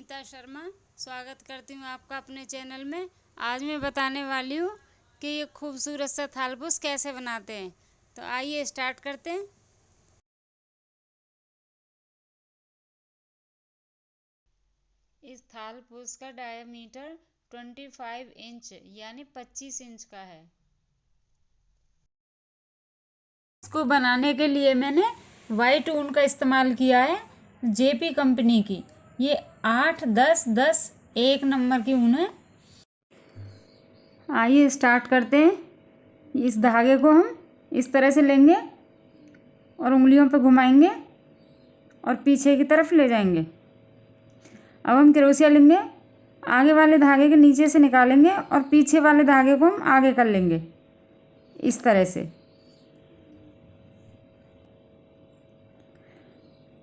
अनीता शर्मा स्वागत करती हूँ आपका अपने चैनल में। आज मैं बताने वाली हूँ कि ये खूबसूरत सा थालपुस कैसे बनाते हैं। तो आइए स्टार्ट करते हैं। इस थालपुस का डायमीटर 25 इंच यानी 25 इंच का है। इसको बनाने के लिए मैंने वाइट ऊन का इस्तेमाल किया है, जेपी कंपनी की। ये 8-10-10 1 नंबर की ऊन है। आइए स्टार्ट करते हैं। इस धागे को हम इस तरह से लेंगे और उंगलियों पर घुमाएंगे और पीछे की तरफ ले जाएंगे। अब हम क्रोशिया लेंगे, आगे वाले धागे के नीचे से निकालेंगे और पीछे वाले धागे को हम आगे कर लेंगे इस तरह से।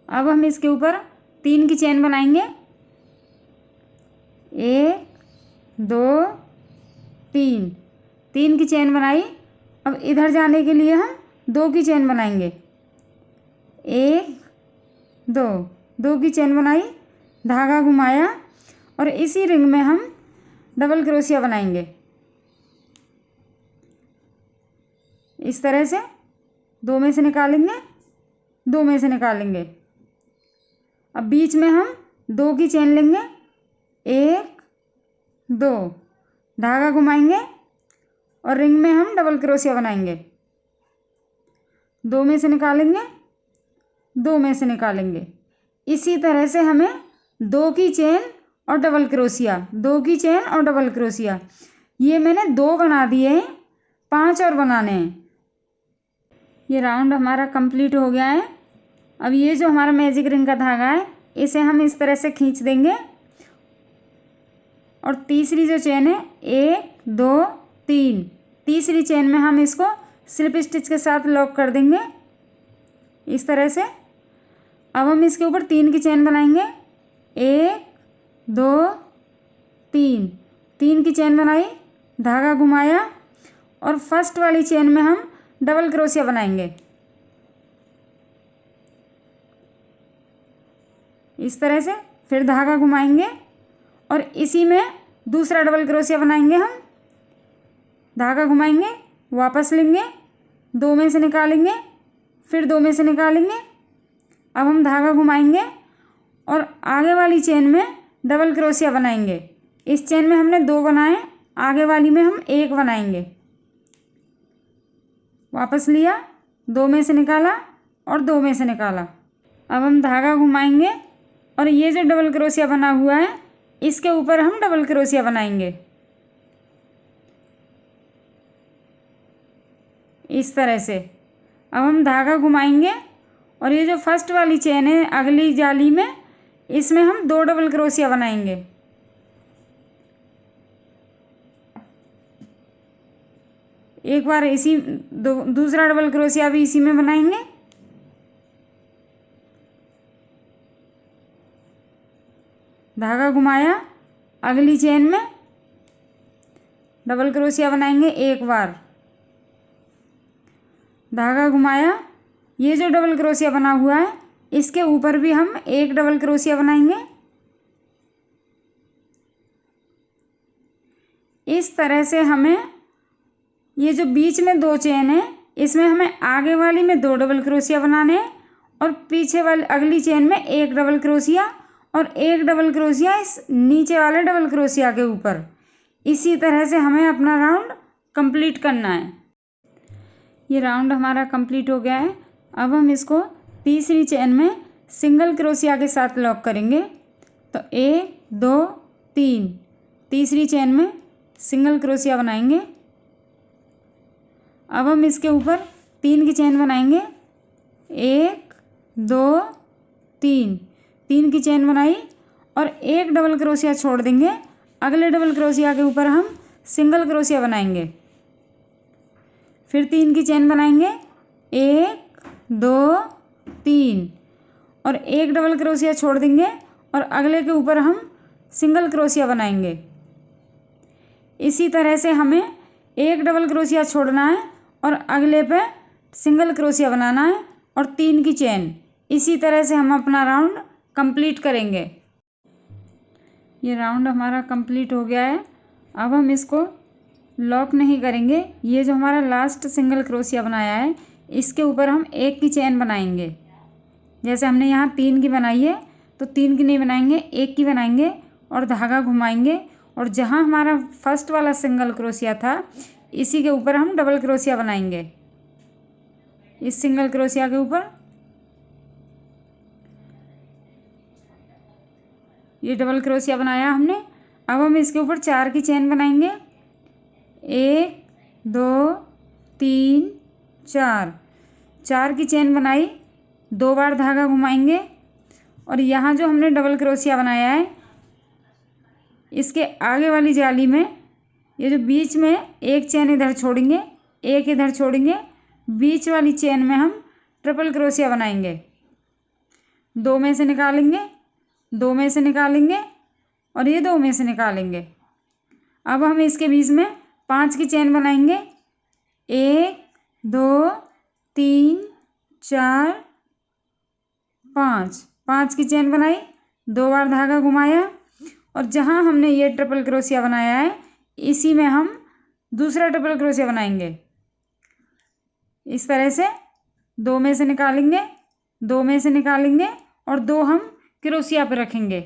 अब हम इसके ऊपर 3 की चेन बनाएंगे। 1 2 3 3 की चेन बनाई। अब इधर जाने के लिए हम 2 की चेन बनाएंगे। 1 2 2 की चेन बनाई, धागा घुमाया और इसी रिंग में हम डबल क्रोशिया बनाएंगे इस तरह से। 2 में से निकालेंगे, 2 में से निकालेंगे। अब बीच में हम 2 की चेन लेंगे। 1 2 धागा घुमाएंगे और रिंग में हम डबल क्रोशिया बनाएंगे। 2 में से निकालेंगे, 2 में से निकालेंगे। इसी तरह से हमें 2 की चेन और डबल क्रोशिया, 2 की चेन और डबल क्रोशिया, ये मैंने 2 बना दिए हैं, 5 और बनाने हैं। ये राउंड हमारा कंप्लीट हो गया है। अब ये जो हमारा मैजिक रिंग का धागा है, इसे हम इस तरह से खींच देंगे और तीसरी जो चेन है 1 2 3, तीसरी चेन में हम इसको स्लिप स्टिच के साथ लॉक कर देंगे इस तरह से। अब हम इसके ऊपर 3 की चेन बनाएंगे। 1 2 3 3 की चेन बनाई, धागा घुमाया और फर्स्ट वाली चेन में हम डबल क्रोशिया बनाएंगे इस तरह से। फिर धागा घुमाएंगे और इसी में दूसरा डबल क्रोशिया बनाएंगे। हम धागा घुमाएंगे, वापस लेंगे, 2 में से निकालेंगे, फिर 2 में से निकालेंगे। अब हम धागा घुमाएंगे और आगे वाली चेन में डबल क्रोशिया बनाएंगे। इस चेन में हमने 2 बनाए, आगे वाली में हम 1 बनाएंगे। वापस लिया, 2 में से निकाला और 2 में से निकाला। अब हम धागा घुमाएंगे और ये जो डबल क्रोशिया बना हुआ है, इसके ऊपर हम डबल क्रोशिया बनाएंगे इस तरह से। अब हम धागा घुमाएंगे और ये जो फर्स्ट वाली चेन है अगली जाली में, इसमें हम 2 डबल क्रोशिया बनाएंगे। एक बार इसी दूसरा डबल क्रोशिया भी इसी में बनाएंगे। धागा घुमाया, अगली चेन में डबल क्रोशिया बनाएंगे 1 बार। धागा घुमाया, ये जो डबल क्रोशिया बना हुआ है, इसके ऊपर भी हम 1 डबल क्रोशिया बनाएंगे इस तरह से। हमें ये जो बीच में 2 चेन है, इसमें हमें आगे वाली में 2 डबल क्रोशिया बनाने हैं और पीछे वाली अगली चेन में 1 डबल क्रोशिया और 1 डबल क्रोशिया इस नीचे वाले डबल क्रोशिया के ऊपर। इसी तरह से हमें अपना राउंड कंप्लीट करना है। ये राउंड हमारा कंप्लीट हो गया है। अब हम इसको तीसरी चेन में सिंगल क्रोशिया के साथ लॉक करेंगे। तो 1 2 3, तीसरी चेन में सिंगल क्रोशिया बनाएंगे। अब हम इसके ऊपर 3 की चेन बनाएंगे। 1 2 3, 3 की चेन बनाई और 1 डबल क्रोशिया छोड़ देंगे। अगले डबल क्रोशिया के ऊपर हम सिंगल क्रोशिया बनाएंगे। फिर 3 की चेन बनाएंगे। 1 2 3 और 1 डबल क्रोशिया छोड़ देंगे और अगले के ऊपर हम सिंगल क्रोशिया बनाएंगे। इसी तरह से हमें 1 डबल क्रोशिया छोड़ना है और अगले पे सिंगल क्रोशिया बनाना है और 3 की चेन। इसी तरह से हम अपना राउंड कंप्लीट करेंगे। ये राउंड हमारा कंप्लीट हो गया है। अब हम इसको लॉक नहीं करेंगे। ये जो हमारा लास्ट सिंगल क्रोशिया बनाया है इसके ऊपर हम एक की चेन बनाएंगे। जैसे हमने यहाँ 3 की बनाई है तो 3 की नहीं बनाएंगे, एक की बनाएंगे और धागा घुमाएंगे और जहाँ हमारा फर्स्ट वाला सिंगल क्रोशिया था इसी के ऊपर हम डबल क्रोशिया बनाएंगे। इस सिंगल क्रोशिया के ऊपर ये डबल क्रोशिया बनाया हमने। अब हम इसके ऊपर 4 की चेन बनाएंगे। 1 2 3 4 की चेन बनाई, 2 बार धागा घुमाएंगे और यहाँ जो हमने डबल क्रोशिया बनाया है इसके आगे वाली जाली में ये जो बीच में एक चेन इधर छोड़ेंगे, एक इधर छोड़ेंगे, बीच वाली चेन में हम ट्रिपल क्रोशिया बनाएंगे। 2 में से निकालेंगे, 2 में से निकालेंगे और ये 2 में से निकालेंगे। अब हम इसके बीच में 5 की चेन बनाएंगे। 1 2 3 4 5 की चेन बनाई, 2 बार धागा घुमाया और जहाँ हमने ये ट्रिपल क्रोशिया बनाया है इसी में हम दूसरा ट्रिपल क्रोशिया बनाएंगे। इस तरह से 2 में से निकालेंगे, 2 में से निकालेंगे और 2 हम क्रोशिया पर रखेंगे।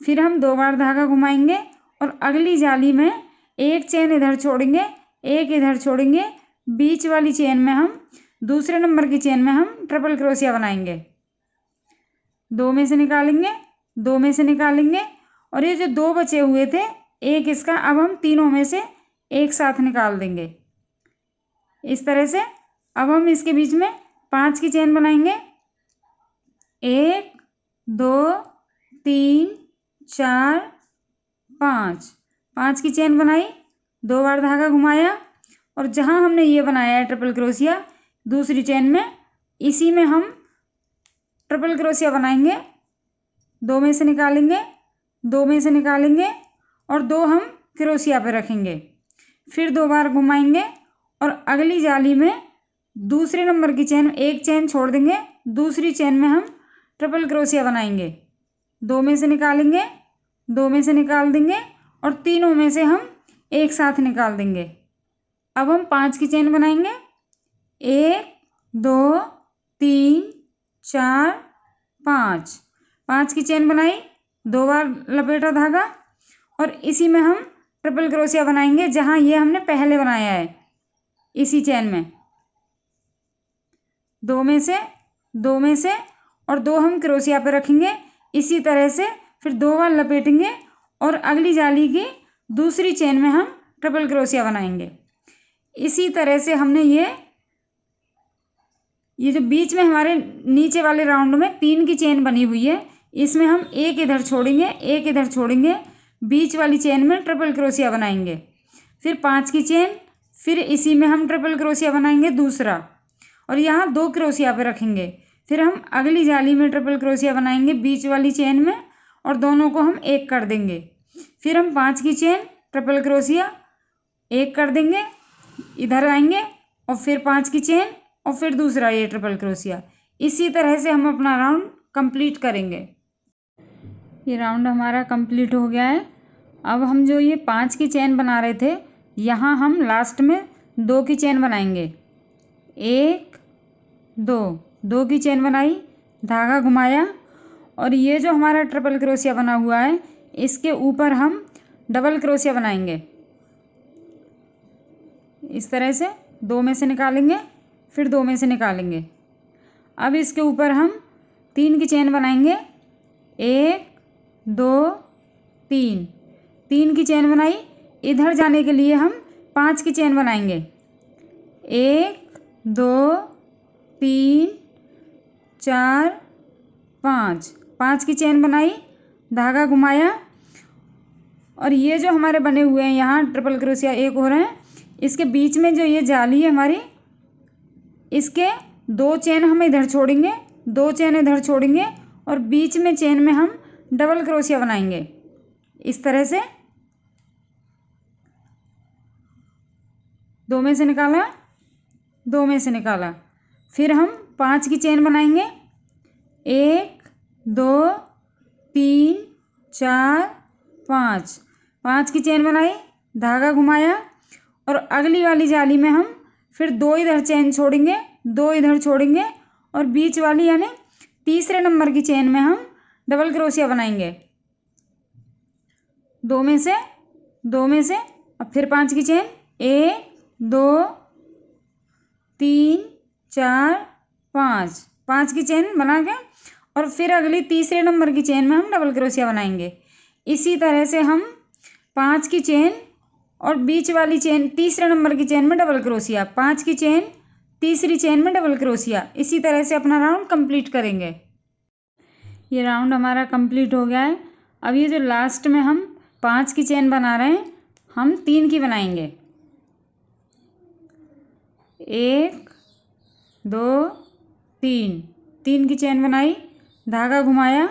फिर हम 2 बार धागा घुमाएंगे और अगली जाली में एक चेन इधर छोड़ेंगे, एक इधर छोड़ेंगे, बीच वाली चेन में हम दूसरे नंबर की चेन में हम ट्रिपल क्रोशिया बनाएंगे। 2 में से निकालेंगे, 2 में से निकालेंगे और ये जो 2 बचे हुए थे एक इसका अब हम तीनों में से एक साथ निकाल देंगे। इस तरह से अब हम इसके बीच में 5 की चेन बनाएंगे। 1 2 3 4 5 की चेन बनाई, 2 बार धागा घुमाया और जहाँ हमने ये बनाया है ट्रिपल क्रोशिया दूसरी चेन में इसी में हम ट्रिपल क्रोशिया बनाएंगे। 2 में से निकालेंगे, 2 में से निकालेंगे और 2 हम क्रोशिया पे रखेंगे। फिर 2 बार घुमाएंगे और अगली जाली में दूसरे नंबर की चेन एक चेन छोड़ देंगे, दूसरी चेन में हम ट्रिपल क्रोशिया बनाएंगे। 2 में से निकालेंगे, 2 में से निकाल देंगे और तीनों में से हम एक साथ निकाल देंगे। अब हम 5 की चेन बनाएंगे। 1 2 3 4 5 की चेन बनाई, 2 बार लपेटा धागा और इसी में हम ट्रिपल क्रोशिया बनाएंगे जहाँ ये हमने पहले बनाया है इसी चेन में। 2 में से, 2 में से और 2 हम क्रोशिया पे रखेंगे। इसी तरह से फिर 2 बार लपेटेंगे और अगली जाली की दूसरी चेन में हम ट्रिपल क्रोशिया बनाएंगे। इसी तरह से हमने ये जो बीच में हमारे नीचे वाले राउंड में 3 की चेन बनी हुई है इसमें हम एक इधर छोड़ेंगे, एक इधर छोड़ेंगे, बीच वाली चेन में ट्रिपल क्रोशिया बनाएंगे। फिर 5 की चेन, फिर इसी में हम ट्रिपल क्रोशिया बनाएंगे दूसरा और यहाँ 2 क्रोशिया पे रखेंगे। फिर हम अगली जाली में ट्रिपल क्रोशिया बनाएंगे बीच वाली चेन में और दोनों को हम एक कर देंगे। फिर हम 5 की चेन ट्रिपल क्रोशिया एक कर देंगे, इधर आएंगे और फिर 5 की चेन और फिर दूसरा ये ट्रिपल क्रोशिया। इसी तरह से हम अपना राउंड कंप्लीट करेंगे। ये राउंड हमारा कंप्लीट हो गया है। अब हम जो ये 5 की चेन बना रहे थे यहाँ हम लास्ट में 2 की चेन बनाएंगे। 1 2 की चेन बनाई, धागा घुमाया और ये जो हमारा ट्रिपल क्रोशिया बना हुआ है इसके ऊपर हम डबल क्रोशिया बनाएंगे। इस तरह से 2 में से निकालेंगे, फिर 2 में से निकालेंगे। अब इसके ऊपर हम 3 की चेन बनाएंगे। 1 2 3 की चेन बनाई, इधर जाने के लिए हम 5 की चेन बनाएंगे। 1 2 3 4 5 की चेन बनाई, धागा घुमाया और ये जो हमारे बने हुए हैं यहाँ ट्रिपल क्रोशिया एक हो रहे हैं इसके बीच में जो ये जाली है हमारी इसके 2 चेन हम इधर छोड़ेंगे, 2 चेन इधर छोड़ेंगे और बीच में चेन में हम डबल क्रोशिया बनाएंगे। इस तरह से 2 में से निकाला, 2 में से निकाला। फिर हम 5 की चेन बनाएंगे। 1 2 3 4 5, 5 की चेन बनाई, धागा घुमाया और अगली वाली जाली में हम फिर 2 इधर चेन छोड़ेंगे, 2 इधर छोड़ेंगे और बीच वाली यानी तीसरे नंबर की चेन में हम डबल क्रोशिया बनाएंगे। 2 में से अब फिर 5 की चेन, 1 2 3 4 5, 5 की चेन बना के और फिर अगली तीसरे नंबर की चेन में हम डबल क्रोशिया बनाएंगे। इसी तरह से हम 5 की चेन और बीच वाली चेन तीसरे नंबर की चेन में डबल क्रोशिया, 5 की चेन तीसरी चेन में डबल क्रोशिया, इसी तरह से अपना राउंड कंप्लीट करेंगे। ये राउंड हमारा कंप्लीट हो गया है। अब ये जो लास्ट में हम 5 की चेन बना रहे हैं, हम 3 की बनाएंगे। 1 2 3, 3 की चेन बनाई, धागा घुमाया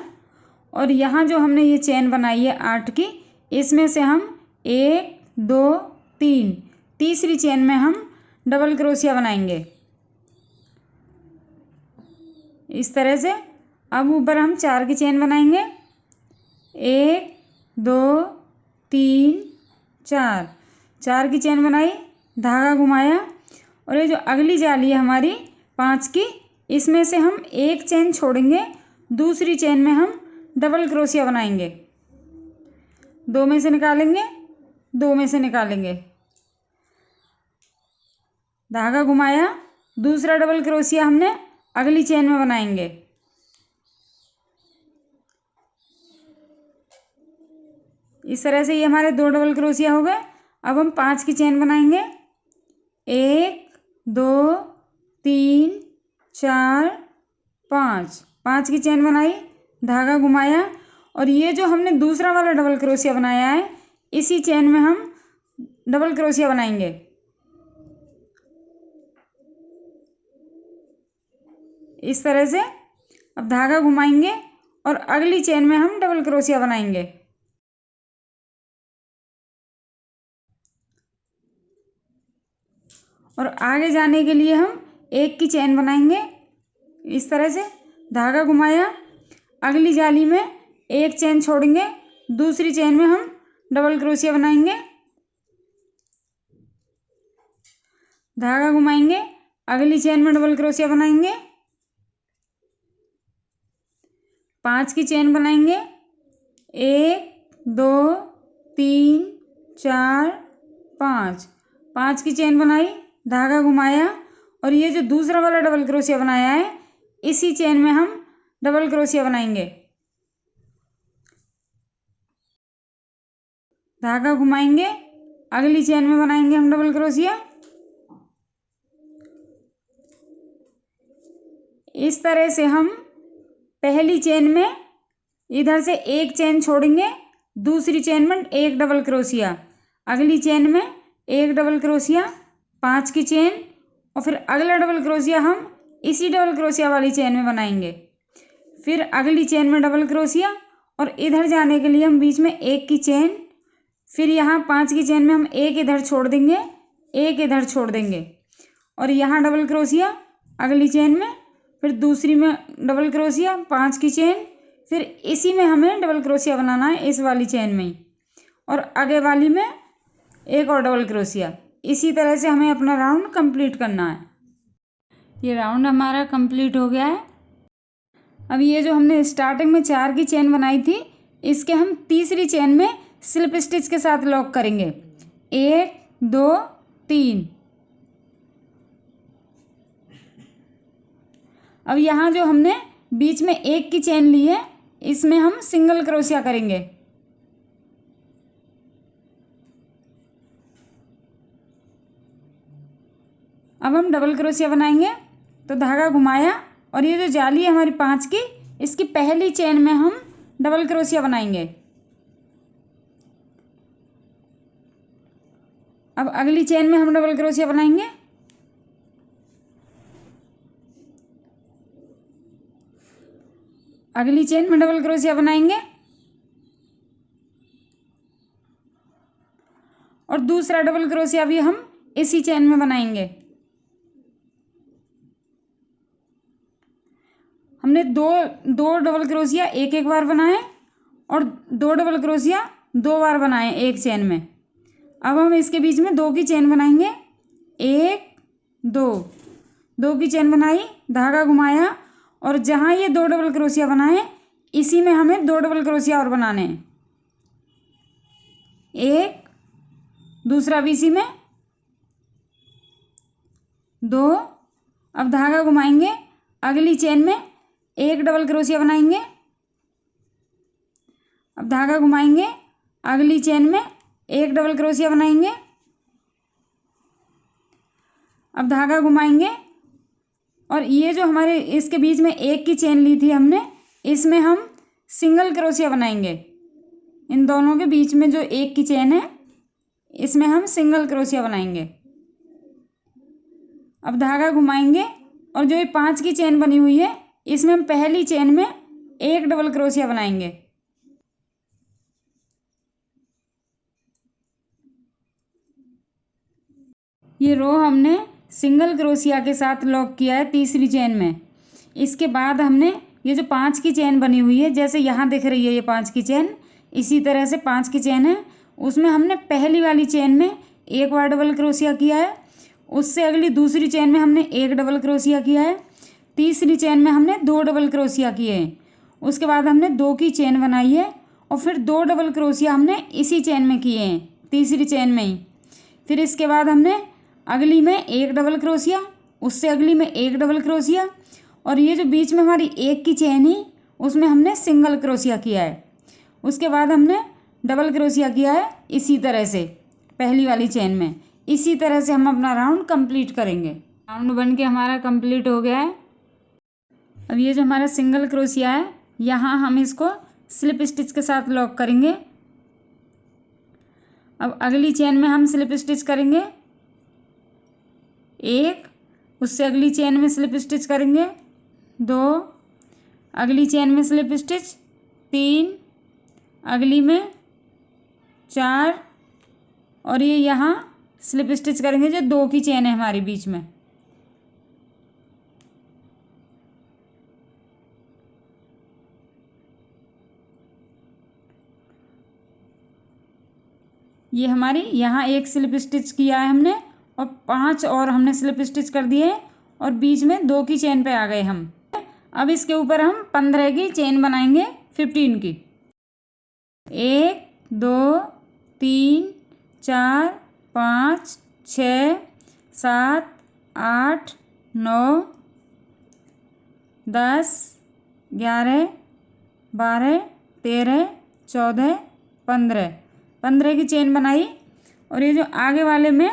और यहाँ जो हमने ये चेन बनाई है 8 की, इसमें से हम 1 2 3 तीसरी चेन में हम डबल क्रोशिया बनाएंगे इस तरह से। अब ऊपर हम 4 की चेन बनाएंगे, 1 2 3 4, 4 की चेन बनाई, धागा घुमाया और ये जो अगली जाली है हमारी 5 की, इसमें से हम एक चेन छोड़ेंगे, दूसरी चेन में हम डबल क्रोशिया बनाएंगे। 2 में से निकालेंगे, 2 में से निकालेंगे, धागा घुमाया, दूसरा डबल क्रोशिया हमने अगली चेन में बनाएंगे। इस तरह से ये हमारे 2 डबल क्रोशिया हो गए। अब हम 5 की चेन बनाएंगे, 1 2 3 4 5, 5 की चेन बनाई, धागा घुमाया और ये जो हमने दूसरा वाला डबल क्रोशिया बनाया है, इसी चेन में हम डबल क्रोशिया बनाएंगे। इस तरह से अब धागा घुमाएंगे और अगली चेन में हम डबल क्रोशिया बनाएंगे। और आगे जाने के लिए हम 1 की चेन बनाएंगे। इस तरह से धागा घुमाया, अगली जाली में एक चेन छोड़ेंगे, दूसरी चेन में हम डबल क्रोशिया बनाएंगे, धागा घुमाएंगे, अगली चेन में डबल क्रोशिया बनाएंगे, 5 की चेन बनाएंगे, 1 2 3 4 5, 5 की चेन बनाई, धागा घुमाया और ये जो दूसरा वाला डबल क्रोशिया बनाया है, इसी चेन में हम डबल क्रोशिया बनाएंगे। धागा घुमाएंगे, अगली चेन में बनाएंगे हम डबल क्रोशिया। इस तरह से हम पहली चेन में इधर से एक चेन छोड़ेंगे, दूसरी चेन में एक डबल क्रोशिया, अगली चेन में एक डबल क्रोशिया, 5 की चेन और फिर अगला डबल क्रोशिया हम इसी डबल क्रोशिया वाली चेन में बनाएंगे। फिर अगली चेन में डबल क्रोशिया और इधर जाने के लिए हम बीच में 1 की चेन, फिर यहाँ 5 की चेन में हम एक इधर छोड़ देंगे, एक इधर छोड़ देंगे और यहाँ डबल क्रोशिया अगली चेन में, फिर दूसरी में डबल क्रोशिया, 5 की चेन, फिर इसी में हमें डबल क्रोशिया बनाना है इस वाली चेन में ही और आगे वाली में एक और डबल क्रोशिया। इसी तरह से हमें अपना राउंड कंप्लीट करना है। ये राउंड हमारा कंप्लीट हो गया है। अब ये जो हमने स्टार्टिंग में 4 की चेन बनाई थी, इसके हम तीसरी चेन में स्लिप स्टिच के साथ लॉक करेंगे। 1 2 3। अब यहाँ जो हमने बीच में 1 की चेन ली है, इसमें हम सिंगल क्रोशिया करेंगे। अब हम डबल क्रोशिया बनाएंगे। तो धागा घुमाया और ये जो जाली है हमारी 5 की, इसकी पहली चेन में हम डबल क्रोशिया बनाएंगे। अब अगली चेन में हम डबल क्रोशिया बनाएंगे। अगली चेन में डबल क्रोशिया बनाएंगे और दूसरा डबल क्रोशिया भी हम इसी चेन में बनाएंगे। हमने दो डबल क्रोशिया एक एक बार बनाए और 2 डबल क्रोशिया 2 बार बनाए एक चेन में। अब हम इसके बीच में 2 की चेन बनाएंगे, 1 2, 2 की चेन बनाई, धागा घुमाया और जहाँ ये 2 डबल क्रोशिया बनाए इसी में हमें 2 डबल क्रोशिया और बनाने हैं, एक, दूसरा भी इसी में 2। अब धागा घुमाएंगे, अगली चेन में 1 डबल क्रोशिया बनाएंगे। अब धागा घुमाएंगे, अगली चेन में 1 डबल क्रोशिया बनाएंगे। अब धागा घुमाएंगे और ये जो हमारे इसके बीच में 1 की चेन ली थी हमने, इसमें हम सिंगल क्रोशिया बनाएंगे। इन दोनों के बीच में जो 1 की चेन है इसमें हम सिंगल क्रोशिया बनाएंगे। अब धागा घुमाएंगे और जो ये 5 की चेन बनी हुई है इसमें हम पहली चेन में 1 डबल क्रोशिया बनाएंगे। ये रो हमने सिंगल क्रोशिया के साथ लॉक किया है तीसरी चेन में। इसके बाद हमने ये जो 5 की चेन बनी हुई है, जैसे यहाँ दिख रही है ये 5 की चेन, इसी तरह से 5 की चेन है, उसमें हमने पहली वाली चेन में 1 बार डबल क्रोशिया किया है, उससे अगली दूसरी चेन में हमने 1 डबल क्रोशिया किया है, तीसरी चेन में हमने 2 डबल क्रोशिया किए हैं। उसके बाद हमने 2 की चेन बनाई है और फिर 2 डबल क्रोशिया हमने इसी चेन में किए हैं, तीसरी चेन में ही। फिर इसके बाद हमने अगली में 1 डबल क्रोशिया, उससे अगली में 1 डबल क्रोशिया और ये जो बीच में हमारी 1 की चेन है उसमें हमने सिंगल क्रोशिया किया है। उसके बाद हमने डबल क्रोशिया किया है इसी तरह से पहली वाली चेन में। इसी तरह से हम अपना राउंड कंप्लीट करेंगे। राउंड बन के हमारा कंप्लीट हो गया है। अब ये जो हमारा सिंगल क्रोशिया है यहाँ हम इसको स्लिप स्टिच के साथ लॉक करेंगे। अब अगली चेन में हम स्लिप स्टिच करेंगे 1, उससे अगली चेन में स्लिप स्टिच करेंगे 2, अगली चेन में स्लिप स्टिच 3, अगली में 4 और ये यहाँ स्लिप स्टिच करेंगे जो 2 की चेन है हमारी बीच में। ये हमारी यहाँ 1 स्लिप स्टिच किया है हमने और 5 और हमने स्लिप स्टिच कर दिए और बीच में 2 की चेन पे आ गए हम। अब इसके ऊपर हम 15 की चेन बनाएंगे 15 की। 1 2 3 4 5 6 7 8 9 10 11 12 13 14 15 की चेन बनाई और ये जो आगे वाले में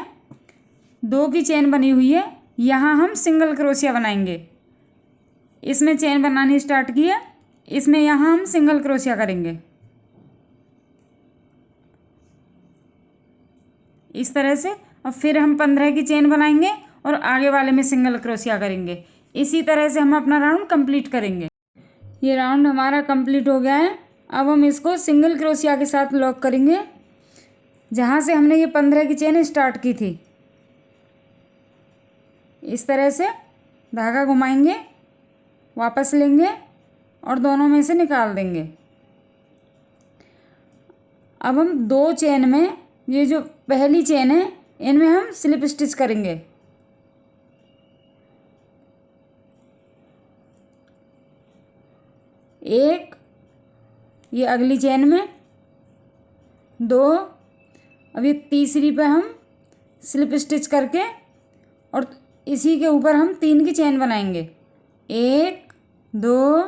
2 की चेन बनी हुई है यहाँ हम सिंगल क्रोशिया बनाएंगे। इसमें चेन बनानी स्टार्ट की है, इसमें यहाँ हम सिंगल क्रोशिया करेंगे इस तरह से। और फिर हम 15 की चेन बनाएंगे और आगे वाले में सिंगल क्रोशिया करेंगे। इसी तरह से हम अपना राउंड कंप्लीट करेंगे। ये राउंड हमारा कंप्लीट हो गया है। अब हम इसको सिंगल क्रोशिया के साथ लॉक करेंगे जहाँ से हमने ये 15 की चेन स्टार्ट की थी। इस तरह से धागा घुमाएंगे, वापस लेंगे और दोनों में से निकाल देंगे। अब हम 2 चेन में, ये जो पहली चेन है इनमें हम स्लिप स्टिच करेंगे। एक, ये अगली चेन में 2, अब ये तीसरी पे हम स्लिप स्टिच करके और इसी के ऊपर हम 3 की चेन बनाएंगे। 1 2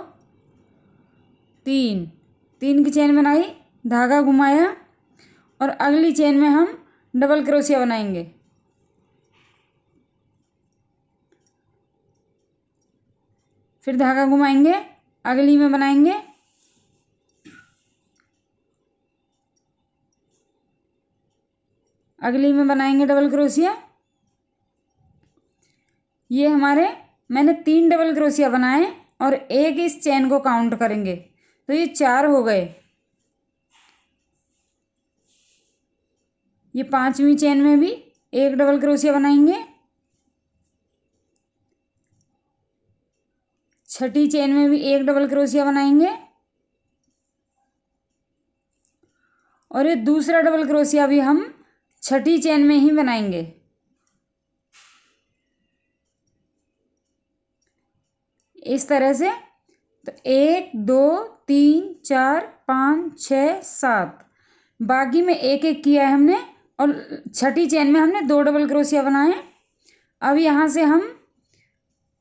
3, 3 की चेन बनाई, धागा घुमाया और अगली चेन में हम डबल क्रोशिया बनाएंगे। फिर धागा घुमाएंगे, अगली में बनाएंगे, अगली में बनाएंगे डबल क्रोशिया। ये हमारे मैंने 3 डबल क्रोशिया बनाए और एक इस चेन को काउंट करेंगे तो ये 4 हो गए। ये 5वीं चेन में भी 1 डबल क्रोशिया बनाएंगे, 6ठी चेन में भी 1 डबल क्रोशिया बनाएंगे और ये दूसरा डबल क्रोशिया भी हम छठी चेन में ही बनाएंगे। इस तरह से। तो 1 2 3 4 5 6 7, बाकी में एक एक किया है हमने और छठी चेन में हमने 2 डबल क्रोशिया बनाए। अब यहाँ से हम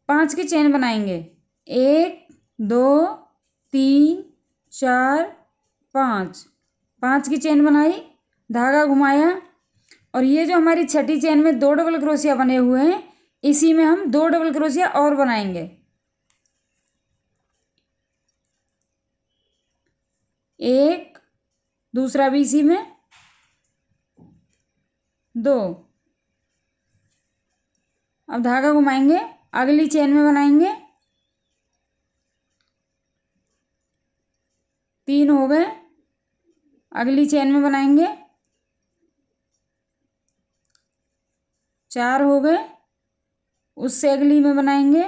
5 की चेन बनाएंगे। 1 2 3 4 5, 5 की चेन बनाई, धागा घुमाया और ये जो हमारी छठी चेन में 2 डबल क्रोशिया बने हुए हैं, इसी में हम 2 डबल क्रोशिया और बनाएंगे। 1, दूसरा भी इसी में, 2। अब धागा घुमाएंगे, अगली चेन में बनाएंगे। 3 हो गए, अगली चेन में बनाएंगे। 4 हो गए, उससे अगली में बनाएंगे।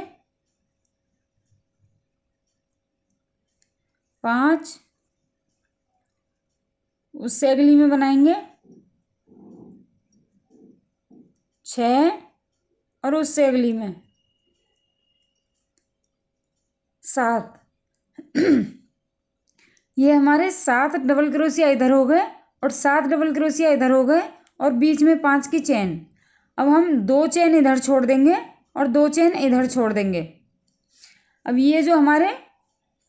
5, उससे अगली में बनाएंगे। 6 और उससे अगली में 7। ये हमारे 7 डबल क्रोशिया इधर हो गए और 7 डबल क्रोशिया इधर हो गए और बीच में 5 की चेन। अब हम 2 चेन इधर छोड़ देंगे और 2 चेन इधर छोड़ देंगे। अब ये जो हमारे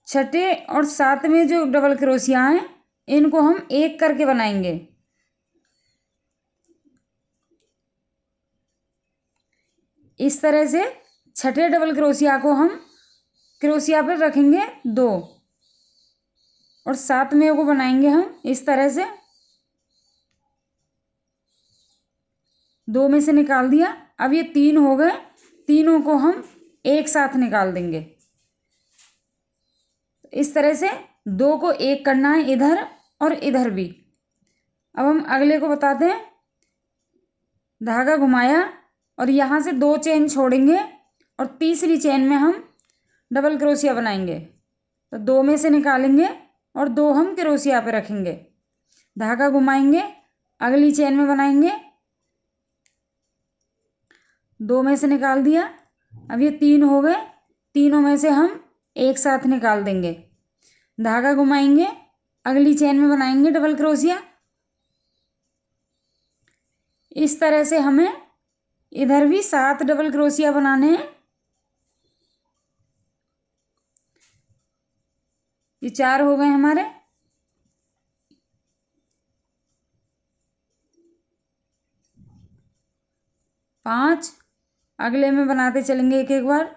छठे और 7वें जो डबल क्रोशिया हैं, इनको हम एक करके बनाएंगे। इस तरह से छठे डबल क्रोशिया को हम क्रोशिया पर रखेंगे 2 और 7वें को बनाएंगे हम इस तरह से। 2 में से निकाल दिया। अब ये 3 हो गए, तीनों को हम एक साथ निकाल देंगे। इस तरह से 2 को एक करना है इधर और इधर भी। अब हम अगले को बताते हैं। धागा घुमाया और यहाँ से 2 चेन छोड़ेंगे और तीसरी चेन में हम डबल क्रोशिया बनाएंगे। तो 2 में से निकालेंगे और 2 हम क्रोशिया पे रखेंगे। धागा घुमाएंगे, अगली चेन में बनाएंगे। 2 में से निकाल दिया। अब ये 3 हो गए, तीनों में से हम एक साथ निकाल देंगे। धागा घुमाएंगे, अगली चेन में बनाएंगे डबल क्रोशिया। इस तरह से हमें इधर भी 7 डबल क्रोशिया बनाने हैं। ये 4 हो गए हमारे। पाँच, अगले में बनाते चलेंगे एक एक बार।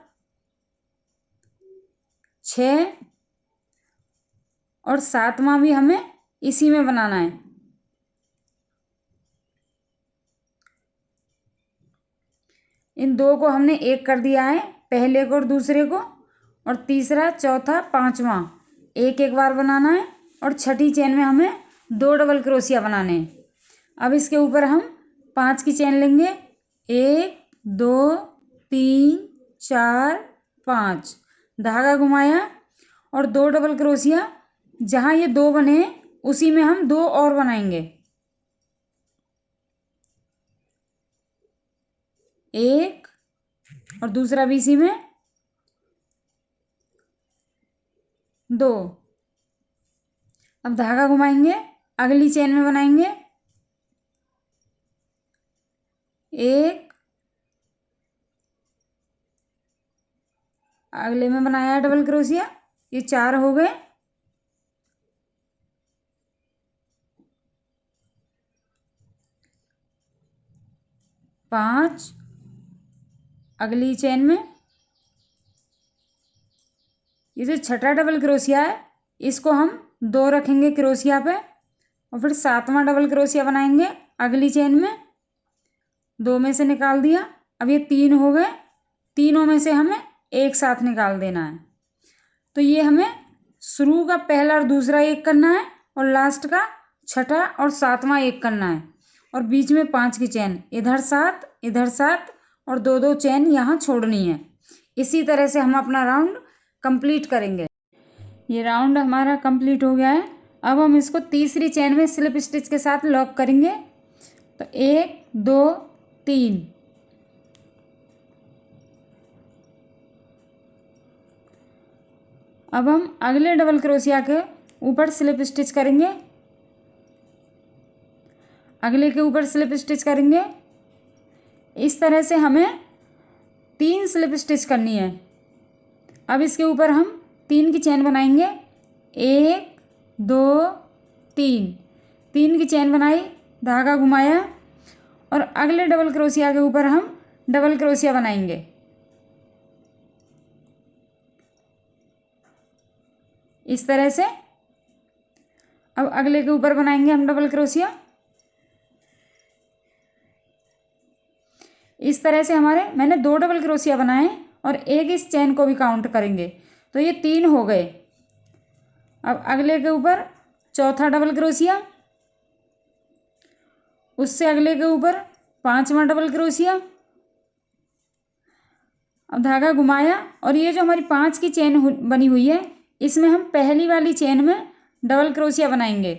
6 और 7वां भी हमें इसी में बनाना है। इन 2 को हमने एक कर दिया है, पहले को और दूसरे को, और तीसरा चौथा पांचवा एक एक बार बनाना है और छठी चेन में हमें 2 डबल क्रोशिया बनाने हैं। अब इसके ऊपर हम 5 की चेन लेंगे। 1 2 3 4 5, धागा घुमाया और 2 डबल क्रोशिया। जहाँ ये 2 बने उसी में हम 2 और बनाएंगे। 1 और दूसरा भी इसी में 2। अब धागा घुमाएंगे, अगली चेन में बनाएंगे। 1, अगले में बनाया डबल क्रोशिया। ये 4 हो गए। 5, अगली चेन में। ये जो छठा डबल क्रोशिया है, इसको हम 2 रखेंगे क्रोशिया पे और फिर 7वां डबल क्रोशिया बनाएंगे अगली चेन में। 2 में से निकाल दिया। अब ये 3 हो गए, तीनों में से हमें एक साथ निकाल देना है। तो ये हमें शुरू का पहला और दूसरा एक करना है और लास्ट का छठा और 7वां एक करना है और बीच में 5 की चेन, इधर 7 और 2 चेन यहाँ छोड़नी है। इसी तरह से हम अपना राउंड कंप्लीट करेंगे। ये राउंड हमारा कंप्लीट हो गया है। अब हम इसको तीसरी चेन में स्लिप स्टिच के साथ लॉक करेंगे। तो 1 2 3। अब हम अगले डबल क्रोशिया के ऊपर स्लिप स्टिच करेंगे, अगले के ऊपर स्लिप स्टिच करेंगे। इस तरह से हमें 3 स्लिप स्टिच करनी है। अब इसके ऊपर हम 3 की चेन बनाएंगे, 1 2 3। 3 की चेन बनाई, धागा घुमाया और अगले डबल क्रोशिया के ऊपर हम डबल क्रोशिया बनाएंगे। इस तरह से अब अगले के ऊपर बनाएंगे हम डबल क्रोशिया। इस तरह से मैंने 2 डबल क्रोशिया बनाए और एक इस चेन को भी काउंट करेंगे, तो ये 3 हो गए। अब अगले के ऊपर चौथा डबल क्रोशिया, उससे अगले के ऊपर 5वां डबल क्रोशिया। अब धागा घुमाया और ये जो हमारी 5 की चेन बनी हुई है, इसमें हम पहली वाली चेन में डबल क्रोशिया बनाएंगे।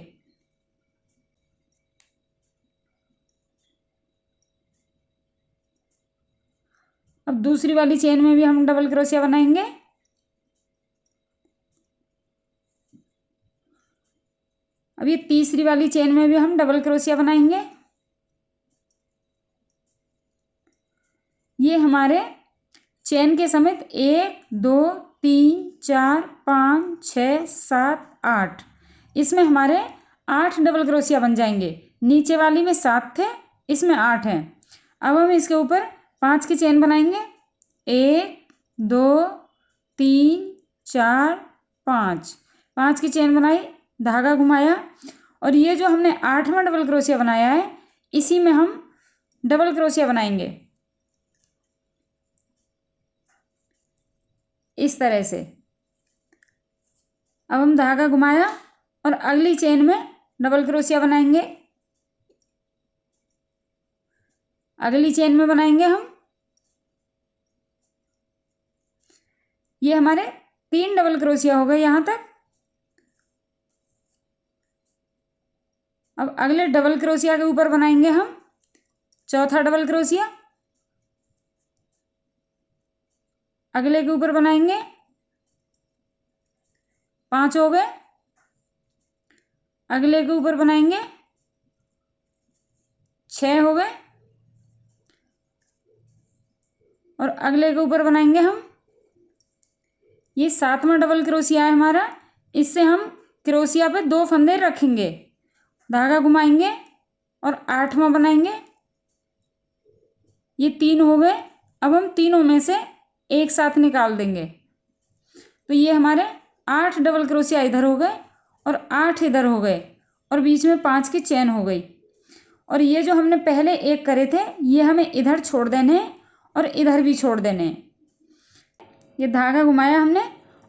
अब दूसरी वाली चेन में भी हम डबल क्रोशिया बनाएंगे। अब ये तीसरी वाली चेन में भी हम डबल क्रोशिया बनाएंगे। ये हमारे चेन के समेत 1 2 3 4 5 6 7 8, इसमें हमारे 8 डबल क्रोशिया बन जाएंगे। नीचे वाली में 7 थे, इसमें 8 हैं। अब हम इसके ऊपर 5 की चेन बनाएंगे, 1 2 3 4 5। 5 की चेन बनाई, धागा घुमाया और ये जो हमने 8वां डबल क्रोशिया बनाया है, इसी में हम डबल क्रोशिया बनाएंगे इस तरह से। अब हम धागा घुमाया और अगली चेन में डबल क्रोशिया बनाएंगे। अगली चेन में बनाएंगे हम, ये हमारे 3 डबल क्रोशिया हो गए यहाँ तक। अब अगले डबल क्रोशिया के ऊपर बनाएंगे हम चौथा डबल क्रोशिया, अगले के ऊपर बनाएंगे, 5 हो गए। अगले के ऊपर बनाएंगे, 6 हो गए और अगले के ऊपर बनाएंगे हम, ये 7वां डबल क्रोशिया है हमारा। इससे हम क्रोशिया पे 2 फंदे रखेंगे, धागा घुमाएंगे और 8वां बनाएंगे। ये 3 हो गए। अब हम तीनों में से एक साथ निकाल देंगे, तो ये हमारे 8 डबल क्रोशिया इधर हो गए और 8 इधर हो गए और बीच में 5 की चेन हो गई। और ये जो हमने पहले एक करे थे, ये हमें इधर छोड़ देने और इधर भी छोड़ देने। ये धागा घुमाया हमने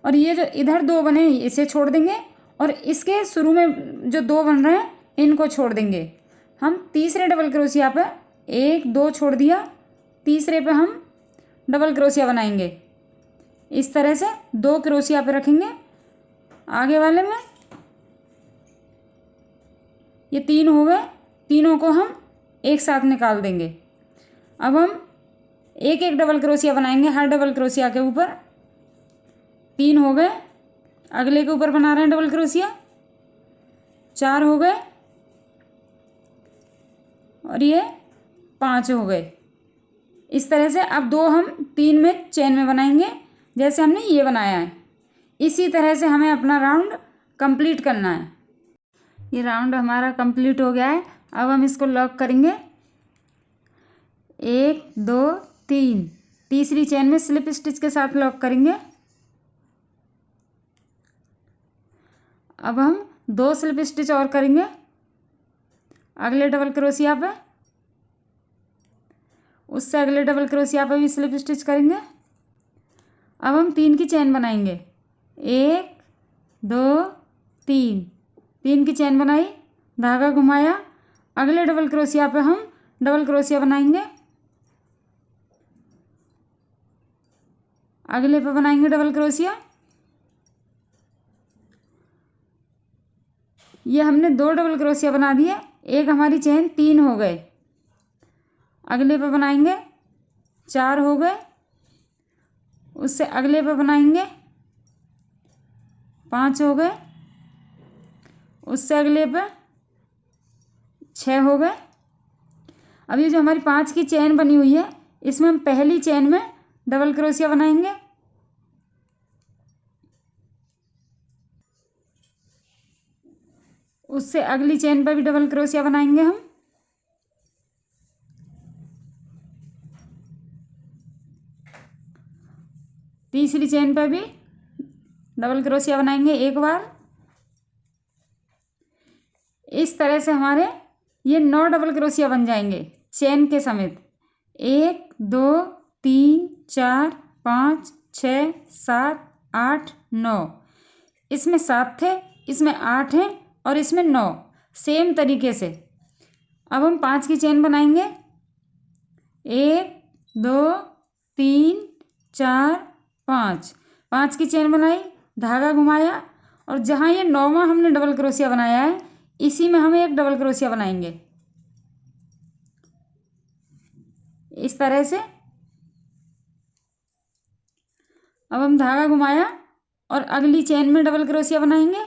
और ये जो इधर 2 बने इसे छोड़ देंगे और इसके शुरू में जो 2 बन रहे हैं इनको छोड़ देंगे। हम तीसरे डबल क्रोशिया पे 1 2 छोड़ दिया, तीसरे पे हम डबल क्रोशिया बनाएंगे। इस तरह से 2 क्रोशिया पे रखेंगे आगे वाले में। ये 3 हो गए, तीनों को हम एक साथ निकाल देंगे। अब हम एक एक डबल क्रोशिया बनाएंगे हर डबल क्रोशिया के ऊपर। 3 हो गए, अगले के ऊपर बना रहे हैं डबल क्रोशिया, 4 हो गए और ये 5 हो गए। इस तरह से अब 2 हम 3 में चेन में बनाएंगे जैसे हमने ये बनाया है। इसी तरह से हमें अपना राउंड कंप्लीट करना है। ये राउंड हमारा कंप्लीट हो गया है। अब हम इसको लॉक करेंगे, 1 2 3। तीसरी चेन में स्लिप स्टिच के साथ लॉक करेंगे। अब हम 2 स्लिप स्टिच और करेंगे अगले डबल क्रोशिया पे, उससे अगले डबल क्रोशिया पे भी स्लिप स्टिच करेंगे। अब हम 3 की चेन बनाएंगे, 1 2 3। 3 की चेन बनाई, धागा घुमाया, अगले डबल क्रोशिया पे हम डबल क्रोशिया बनाएंगे, अगले पे बनाएंगे डबल क्रोशिया, ये हमने 2 डबल क्रोशिया बना दिए, एक हमारी चेन 3 हो गए। अगले पे बनाएंगे 4 हो गए, उससे अगले पे बनाएंगे 5 हो गए, उससे अगले पे 6 हो गए। अब ये जो हमारी 5 की चेन बनी हुई है, इसमें हम पहली चेन में डबल क्रोशिया बनाएंगे, उससे अगली चेन पर भी डबल क्रोशिया बनाएंगे हम, तीसरी चेन पर भी डबल क्रोशिया बनाएंगे एक बार। इस तरह से हमारे ये 9 डबल क्रोशिया बन जाएंगे चेन के समेत। 1 2 3 4 5 6 7 8 9। इसमें 7 थे, इसमें 8 हैं और इसमें 9। सेम तरीके से अब हम 5 की चेन बनाएंगे। 1 2 3 4 5। 5 की चेन बनाई, धागा घुमाया और जहाँ ये 9वां हमने डबल क्रोशिया बनाया है, इसी में हम एक डबल क्रोशिया बनाएंगे इस तरह से। अब हम धागा घुमाया और अगली चेन में डबल क्रोशिया बनाएंगे,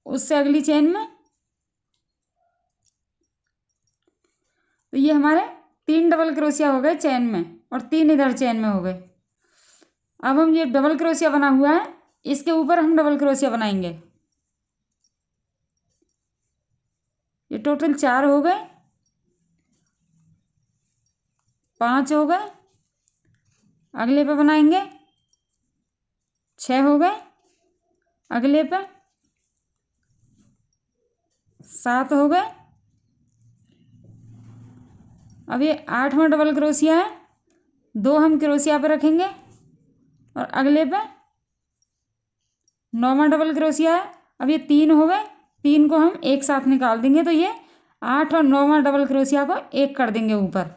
उससे अगली चेन में। तो ये हमारे 3 डबल क्रोशिया हो गए चेन में और 3 इधर चेन में हो गए। अब हम ये डबल क्रोशिया बना हुआ है, इसके ऊपर हम डबल क्रोशिया बनाएंगे। ये टोटल 4 हो गए, 5 हो गए, अगले पे बनाएंगे 6 हो गए, अगले पे 7 हो गए। अब ये 8वां डबल क्रोशिया है, 2 हम क्रोशिया पे रखेंगे और अगले पे 9वां डबल क्रोशिया है। अब ये 3 हो गए, 3 को हम एक साथ निकाल देंगे, तो ये 8 और 9वां डबल क्रोशिया को एक कर देंगे ऊपर।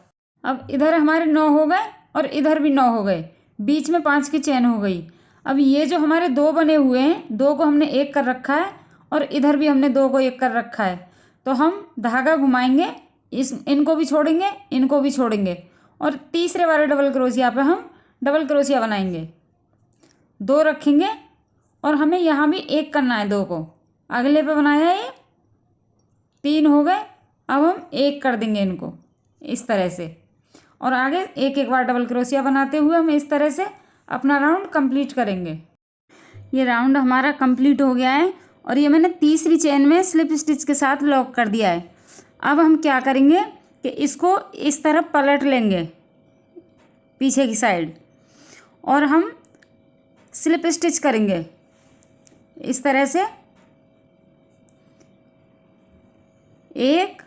अब इधर हमारे 9 हो गए और इधर भी 9 हो गए, बीच में 5 की चेन हो गई। अब ये जो हमारे 2 बने हुए हैं, 2 को हमने एक कर रखा है और इधर भी हमने 2 को एक कर रखा है, तो हम धागा घुमाएंगे, इनको भी छोड़ेंगे, इनको भी छोड़ेंगे और तीसरे वाले डबल क्रोशिया पे हम डबल क्रोशिया बनाएंगे। 2 रखेंगे और हमें यहाँ भी एक करना है, 2 को अगले पे बनाया है, 3 हो गए। अब हम एक कर देंगे इनको इस तरह से और आगे एक एक बार डबल क्रोशिया बनाते हुए हम इस तरह से अपना राउंड कंप्लीट करेंगे। ये राउंड हमारा कंप्लीट हो गया है और ये मैंने तीसरी चेन में स्लिप स्टिच के साथ लॉक कर दिया है। अब हम क्या करेंगे कि इसको इस तरफ पलट लेंगे पीछे की साइड और हम स्लिप स्टिच करेंगे इस तरह से। 1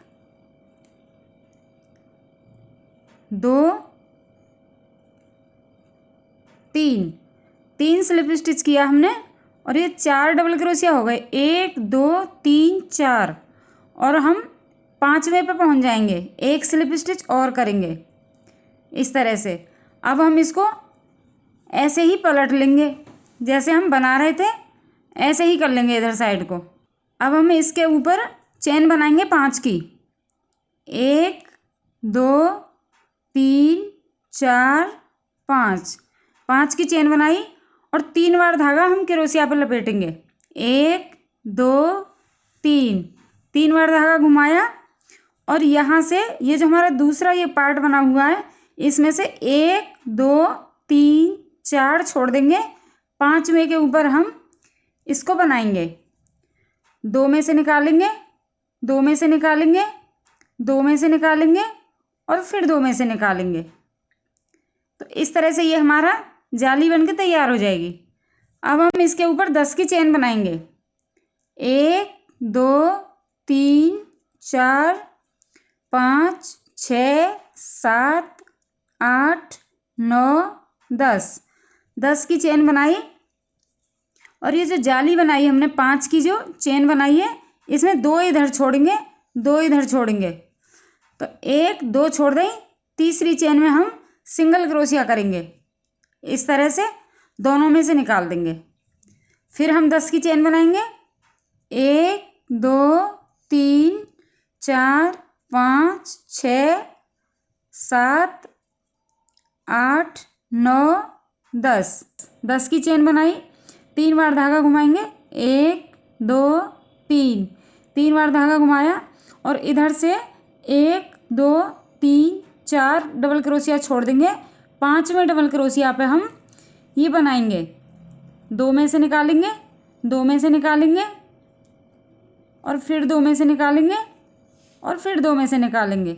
2 3 3 स्लिप स्टिच किया हमने और ये 4 डबल क्रोशिया हो गए। 1 2 3 4 और हम 5वें पे पहुंच जाएंगे, एक स्लिप स्टिच और करेंगे इस तरह से। अब हम इसको ऐसे ही पलट लेंगे, जैसे हम बना रहे थे ऐसे ही कर लेंगे इधर साइड को। अब हम इसके ऊपर चेन बनाएंगे 5 की। 1 2 3 4 5। 5 की चेन बनाई और 3 बार धागा हम क्रोशिया पर लपेटेंगे। 1 2 3, 3 बार धागा घुमाया और यहाँ से ये जो हमारा दूसरा ये पार्ट बना हुआ है, इसमें से 1 2 3 4 छोड़ देंगे। 5वें के ऊपर हम इसको बनाएंगे। 2 में से निकालेंगे, 2 में से निकालेंगे, 2 में से निकालेंगे और फिर 2 में से निकालेंगे। तो इस तरह से ये हमारा जाली बनके तैयार हो जाएगी। अब हम इसके ऊपर 10 की चेन बनाएंगे। 1 2 3 4 5 6 7 8 9 10। 10 की चेन बनाई और ये जो जाली बनाई हमने 5 की जो चेन बनाई है, इसमें 2 इधर छोड़ेंगे, 2 इधर छोड़ेंगे, तो 1 2 छोड़ दें। तीसरी चेन में हम सिंगल क्रोशिया करेंगे इस तरह से, दोनों में से निकाल देंगे। फिर हम 10 की चेन बनाएंगे। 1 2 3 4 5 6 7 8 9 10। 10 की चेन बनाई, 3 बार धागा घुमाएंगे। 1 2 3, 3 बार धागा घुमाया और इधर से 1 2 3 4 डबल क्रोशिया छोड़ देंगे। 5वें डबल क्रोशिया पे हम ये बनाएंगे, 2 में से निकालेंगे, 2 में से निकालेंगे और फिर 2 में से निकालेंगे और फिर 2 में से निकालेंगे।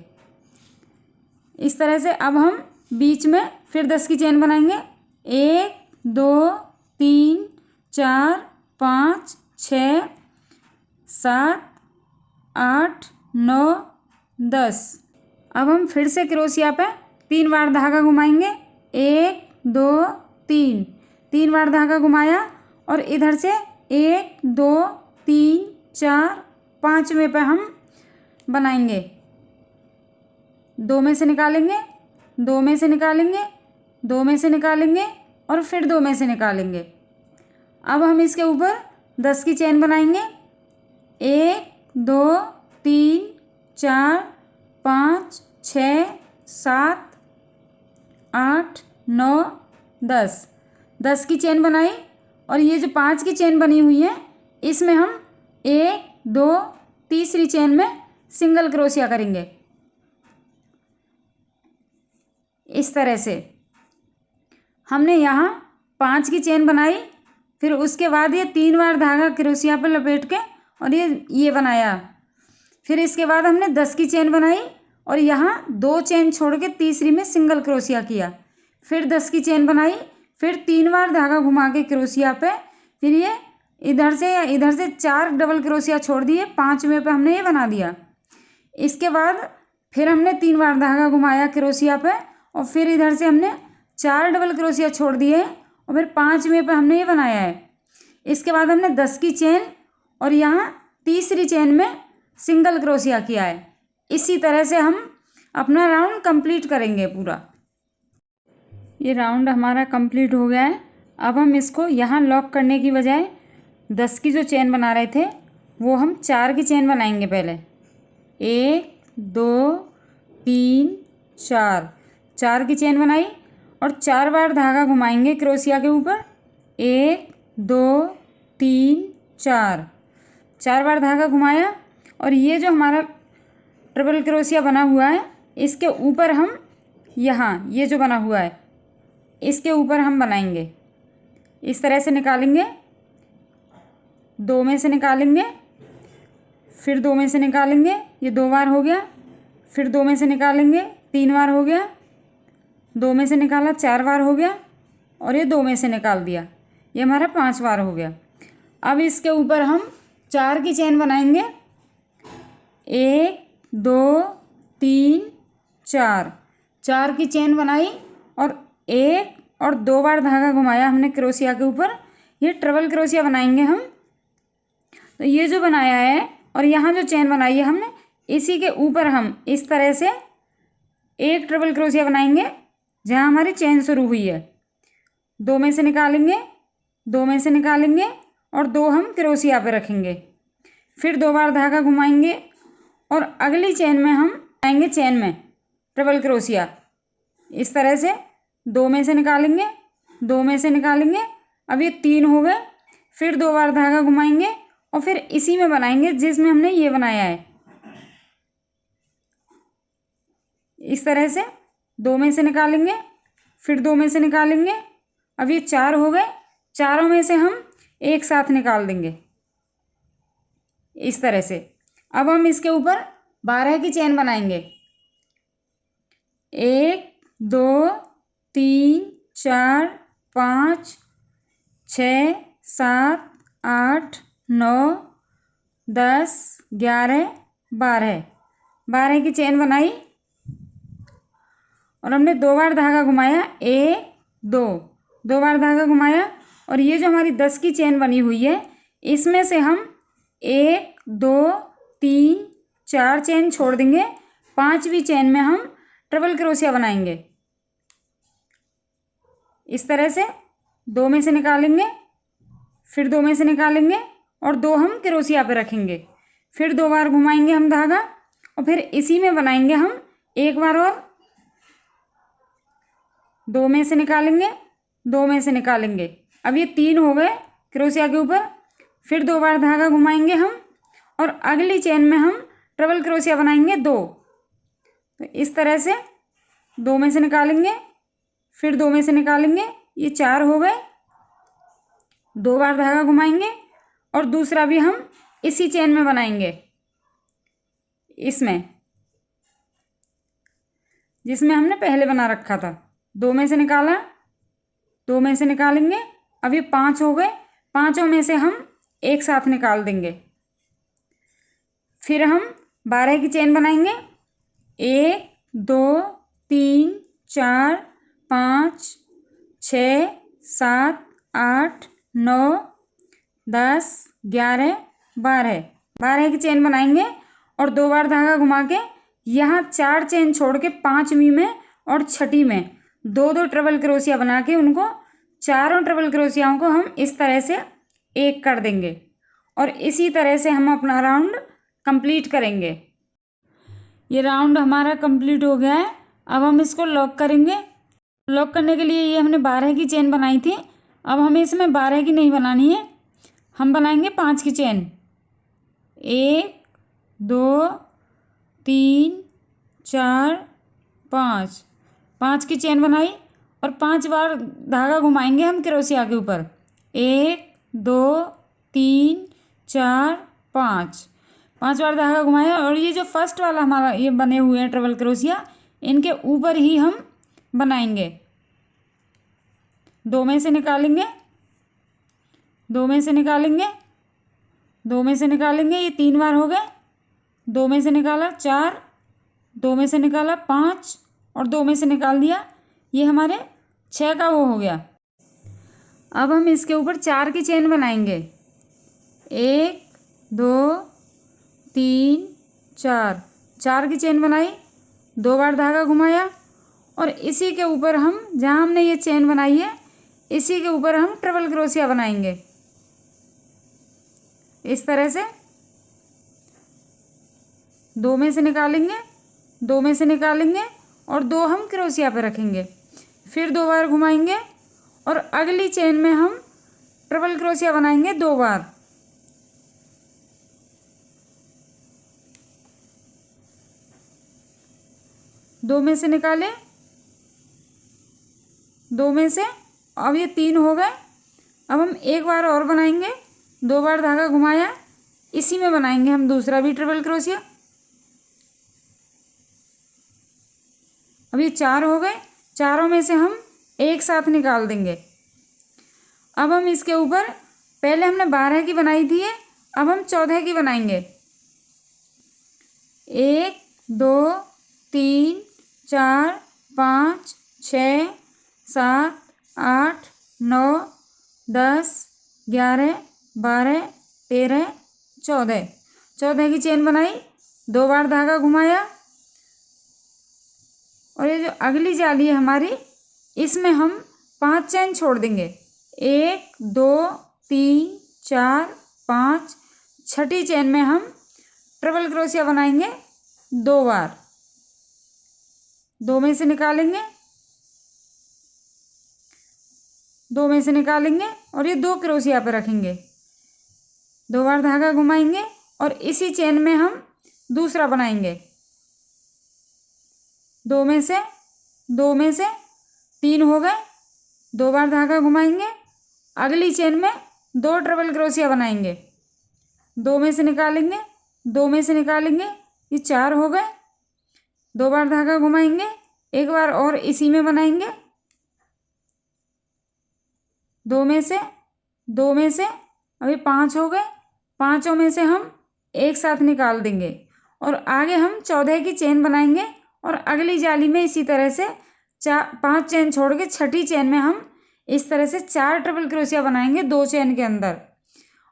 इस तरह से अब हम बीच में फिर 10 की चेन बनाएंगे। 1 2 3 4 5 6 7 8 9 10। अब हम फिर से क्रोशिया पे 3 बार धागा घुमाएंगे। 1 2 3, 3 बार धागा घुमाया और इधर से 1 2 3 4 5वें पे हम बनाएंगे। 2 में से निकालेंगे, 2 में से निकालेंगे, 2 में से निकालेंगे और फिर 2 में से निकालेंगे। अब हम इसके ऊपर 10 की चेन बनाएंगे। 1 2 3 4 5 6 7 8 9 10। 10 की चेन बनाई और ये जो 5 की चेन बनी हुई है इसमें हम 1 2 तीसरी चेन में सिंगल क्रोशिया करेंगे। इस तरह से हमने यहाँ 5 की चेन बनाई, फिर उसके बाद ये 3 बार धागा क्रोशिया पर लपेट के और ये बनाया। फिर इसके बाद हमने 10 की चेन बनाई और यहाँ 2 चेन छोड़ के तीसरी में सिंगल क्रोशिया किया। फिर 10 की चेन बनाई, फिर 3 बार धागा घुमा के क्रोशिया पे, फिर ये इधर से 4 डबल क्रोशिया छोड़ दिए, 5वें पे हमने ये बना दिया। इसके बाद फिर हमने 3 बार धागा घुमाया क्रोशिया पे और फिर इधर से हमने 4 डबल क्रोशिया छोड़ दिए और फिर 5वें पे हमने ये बनाया है। इसके बाद हमने 10 की चेन और यहाँ तीसरी चेन में सिंगल क्रोशिया किया है। इसी तरह से हम अपना राउंड कंप्लीट करेंगे पूरा। ये राउंड हमारा कंप्लीट हो गया है। अब हम इसको यहाँ लॉक करने की बजाय 10 की जो चेन बना रहे थे वो हम 4 की चेन बनाएंगे पहले। 1 2 3 4, 4 की चेन बनाई और 4 बार धागा घुमाएंगे क्रोशिया के ऊपर। 1 2 3 4, 4 बार धागा घुमाया और ये जो हमारा ट्रिपल क्रोशिया बना हुआ है इसके ऊपर हम यहाँ ये जो बना हुआ है इसके ऊपर हम बनाएंगे। इस तरह से निकालेंगे, 2 में से निकालेंगे, फिर 2 में से निकालेंगे, ये 2 बार हो गया। फिर 2 में से निकालेंगे, 3 बार हो गया। 2 में से निकाला, 4 बार हो गया और ये 2 में से निकाल दिया, ये हमारा 5 बार हो गया। अब इसके ऊपर हम 4 की चेन बनाएंगे। 1 2 3 4, 4 की चेन बनाई और 1 और 2 बार धागा घुमाया हमने क्रोशिया के ऊपर। ये ट्रिपल क्रोशिया बनाएंगे हम। तो ये जो बनाया है और यहाँ जो चेन बनाई है हमने, इसी के ऊपर हम इस तरह से एक ट्रिपल क्रोशिया बनाएंगे जहाँ हमारी चेन शुरू हुई है। 2 में से निकालेंगे, 2 में से निकालेंगे और 2 हम क्रोशिया पे रखेंगे। फिर 2 बार धागा घुमाएंगे और अगली चेन में हम आएंगे चेन में ट्रिपल क्रोशिया। इस तरह से 2 में से निकालेंगे, 2 में से निकालेंगे, अब ये 3 हो गए। फिर 2 बार धागा घुमाएंगे और फिर इसी में बनाएंगे जिसमें हमने ये बनाया है। इस तरह से 2 में से निकालेंगे, फिर 2 में से निकालेंगे, अब ये 4 हो गए। चारों में से हम एक साथ निकाल देंगे इस तरह से। अब हम इसके ऊपर 12 की चेन बनाएंगे। 1 2 3 4 5 6 7 8 9 10 11 12, 12 की चेन बनाई और हमने 2 बार धागा घुमाया। 1 2, 2 बार धागा घुमाया और ये जो हमारी 10 की चेन बनी हुई है इसमें से हम 1 2 3 4 चेन छोड़ देंगे। 5वीं चेन में हम ट्रिपल क्रोशिया बनाएंगे। इस तरह से 2 में से निकालेंगे, फिर 2 में से निकालेंगे और 2 हम क्रोशिया पे रखेंगे। फिर 2 बार घुमाएंगे हम धागा और फिर इसी में बनाएंगे हम एक बार और। 2 में से निकालेंगे, 2 में से निकालेंगे। अब ये 3 हो गए क्रोशिया के ऊपर। फिर 2 बार धागा घुमाएंगे हम और अगली चेन में हम ट्रिपल क्रोशिया बनाएंगे 2। तो इस तरह से 2 में से निकालेंगे, फिर 2 में से निकालेंगे, ये 4 हो गए। 2 बार धागा घुमाएंगे और दूसरा भी हम इसी चेन में बनाएंगे, इसमें जिसमें हमने पहले बना रखा था। 2 में से निकाला, 2 में से निकालेंगे। अब ये 5 हो गए। 5 में से हम एक साथ निकाल देंगे। फिर हम 12 की चेन बनाएंगे। 1 2 3 4 5 6 7 8 9 10 11 12 12 की चेन बनाएंगे और 2 बार धागा घुमा के यहाँ 4 चेन छोड़ के 5वीं में और 6ठी में 2-2 ट्रिपल क्रोशिया बना के उनको चारों ट्रिपल क्रोशियाओं को हम इस तरह से एक कर देंगे और इसी तरह से हम अपना राउंड कंप्लीट करेंगे। ये राउंड हमारा कंप्लीट हो गया है। अब हम इसको लॉक करेंगे। लॉक करने के लिए ये हमने 12 की चेन बनाई थी। अब हमें इसमें 12 की नहीं बनानी है, हम बनाएंगे 5 की चेन। 1 2 3 4 5 5 की चेन बनाई और 5 बार धागा घुमाएंगे हम क्रोशिया के ऊपर। 1 2 3 4 5 5 बार धागा घुमाया और ये जो फर्स्ट वाला हमारा ये बने हुए हैं ट्रिपल क्रोशिया, इनके ऊपर ही हम बनाएंगे। 2 में से निकालेंगे, 2 में से निकालेंगे, 2 में से निकालेंगे, ये 3 बार हो गए। 2 में से निकाला 4, 2 में से निकाला 5 और 2 में से निकाल दिया। ये हमारे 6 का वो हो गया। अब हम इसके ऊपर 4 की चेन बनाएंगे। 1 2 3 4 4 की चेन बनाई, 2 बार धागा घुमाया और इसी के ऊपर हम जहाँ हमने ये चेन बनाई है इसी के ऊपर हम ट्रिपल क्रोशिया बनाएंगे इस तरह से। 2 में से निकालेंगे, 2 में से निकालेंगे और 2 हम क्रोशिया पे रखेंगे। फिर 2 बार घुमाएंगे और अगली चेन में हम ट्रिपल क्रोशिया बनाएंगे 2 बार। दो में से निकाले, 2 में से, अब ये 3 हो गए। अब हम एक बार और बनाएंगे, 2 बार धागा घुमाया, इसी में बनाएंगे हम दूसरा भी ट्रिपल क्रोशिया। अब ये 4 हो गए। चारों में से हम एक साथ निकाल देंगे। अब हम इसके ऊपर, पहले हमने 12 की बनाई थी, अब हम 14 की बनाएंगे। 1 2 3 4 5 6 7 8 9 10 11 12 13 14 14 की चेन बनाई, 2 बार धागा घुमाया और ये जो अगली जाली है हमारी, इसमें हम 5 चेन छोड़ देंगे। 1 2 3 4 5 छठी चेन में हम ट्रिपल क्रोशिया बनाएंगे 2 बार। 2 में से निकालेंगे, 2 में से निकालेंगे और ये 2 क्रोशिया पर रखेंगे। 2 बार धागा घुमाएंगे और इसी चेन में हम दूसरा बनाएंगे। 2 में से 3 हो गए। 2 बार धागा घुमाएंगे, अगली चेन में 2 ट्रिपल क्रोशिया बनाएंगे। 2 में से निकालेंगे, 2 में से निकालेंगे, ये 4 हो गए। 2 बार धागा घुमाएंगे, एक बार और इसी में बनाएंगे। 2 में से, अभी 5 हो गए। 5 में से हम एक साथ निकाल देंगे और आगे हम 14 की चेन बनाएंगे और अगली जाली में इसी तरह से 5 चेन छोड़ के छठी चेन में हम इस तरह से 4 ट्रिपल क्रोशिया बनाएंगे 2 चेन के अंदर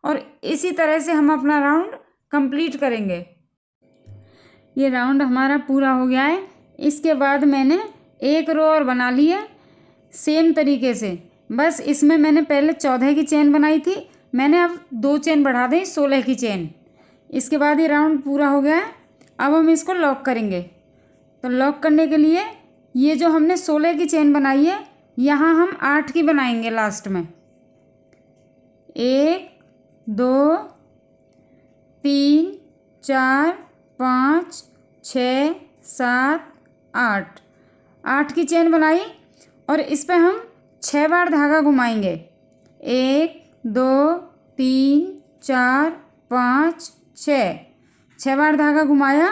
और इसी तरह से हम अपना राउंड कंप्लीट करेंगे। ये राउंड हमारा पूरा हो गया है। इसके बाद मैंने एक रो और बना ली है सेम तरीके से, बस इसमें मैंने पहले 14 की चेन बनाई थी, मैंने अब 2 चेन बढ़ा दी 16 की चेन। इसके बाद ये राउंड पूरा हो गया है। अब हम इसको लॉक करेंगे। तो लॉक करने के लिए ये जो हमने 16 की चेन बनाई है यहाँ हम 8 की बनाएंगे लास्ट में। 1 2 3 4 5 6 7 8 8 की चेन बनाई और इस पे हम 6 बार धागा घुमाएंगे। 1 2 3 4 5 6 बार धागा घुमाया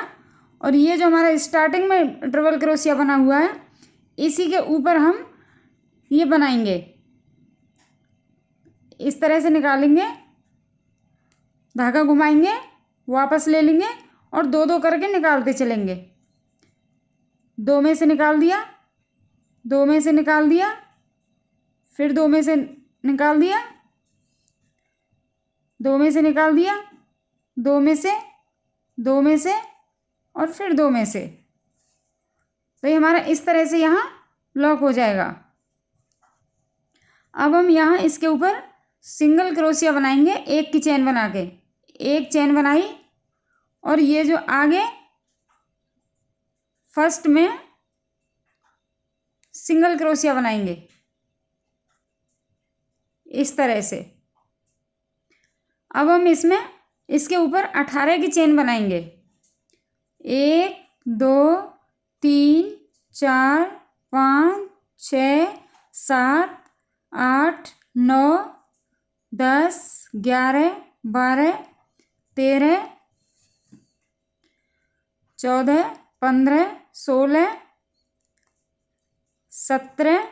और ये जो हमारा स्टार्टिंग में डबल क्रोशिया बना हुआ है इसी के ऊपर हम ये बनाएंगे। इस तरह से निकालेंगे, धागा घुमाएंगे, वापस ले लेंगे और 2 करके निकालते चलेंगे। 2 में से निकाल दिया, 2 में से निकाल दिया, फिर 2 में से निकाल दिया, 2 में से निकाल दिया, 2 में से, 2 में से और फिर 2 में से। तो ये हमारा इस तरह से यहाँ लॉक हो जाएगा। अब हम यहाँ इसके ऊपर सिंगल क्रोशिया बनाएंगे 1 की चेन बना के। 1 चेन बनाई और ये जो आगे फर्स्ट में सिंगल क्रोशिया बनाएंगे इस तरह से। अब हम इसमें इसके ऊपर 18 की चेन बनाएंगे। 1 2 3 4 5 6 7 8 9 10 11 12 13 14 15 16 17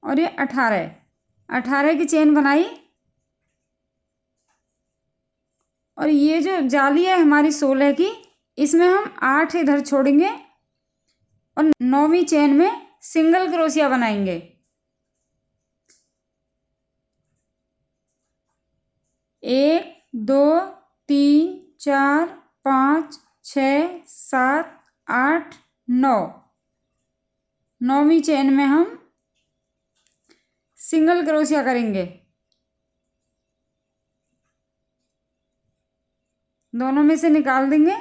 और ये 18 की चेन बनाई और ये जो जाली है हमारी 16 की इसमें हम 8 इधर छोड़ेंगे और 9वीं चेन में सिंगल क्रोशिया बनाएंगे। 1 2 3 4 5 6 7 8 9 9वीं चेन में हम सिंगल क्रोशिया करेंगे। दोनों में से निकाल देंगे।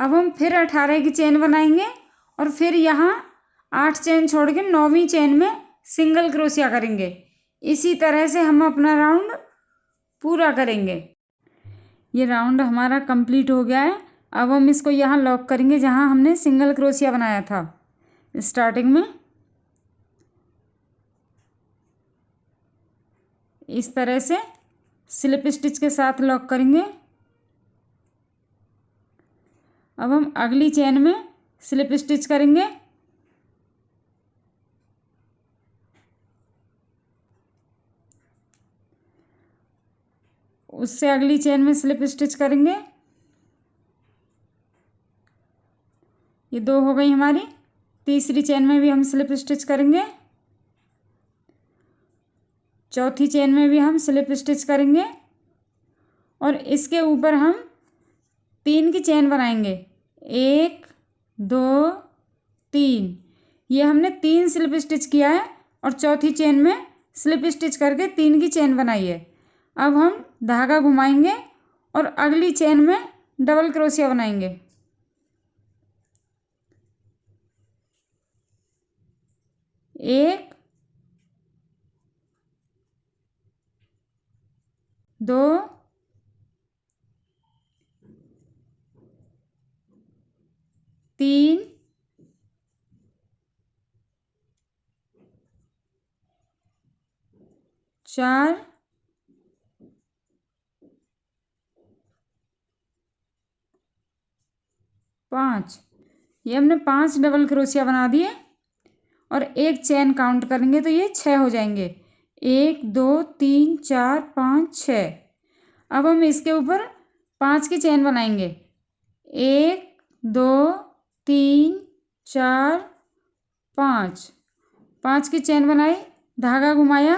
अब हम फिर 18 की चेन बनाएंगे और फिर यहाँ 8 चेन छोड़ के 9वीं चेन में सिंगल क्रोशिया करेंगे। इसी तरह से हम अपना राउंड पूरा करेंगे। ये राउंड हमारा कंप्लीट हो गया है। अब हम इसको यहाँ लॉक करेंगे जहाँ हमने सिंगल क्रोशिया बनाया था स्टार्टिंग में। इस तरह से स्लिप स्टिच के साथ लॉक करेंगे। अब हम अगली चेन में स्लिप स्टिच करेंगे। उससे अगली चेन में स्लिप स्टिच करेंगे। ये 2 हो गई हमारी। तीसरी चेन में भी हम स्लिप स्टिच करेंगे। चौथी चेन में भी हम स्लिप स्टिच करेंगे और इसके ऊपर हम 3 की चेन बनाएंगे। 1 2 3 ये हमने 3 स्लिप स्टिच किया है और चौथी चेन में स्लिप स्टिच करके 3 की चेन बनाई है। अब हम धागा घुमाएंगे और अगली चेन में डबल क्रोशिया बनाएंगे। 1 2 3 4 5 ये हमने 5 डबल क्रोशिया बना दिए और 1 चेन काउंट करेंगे तो ये 6 हो जाएंगे। 1 2 3 4 5 6। अब हम इसके ऊपर 5 की चेन बनाएंगे। 1 2 3 4 5 5 की चेन बनाई, धागा घुमाया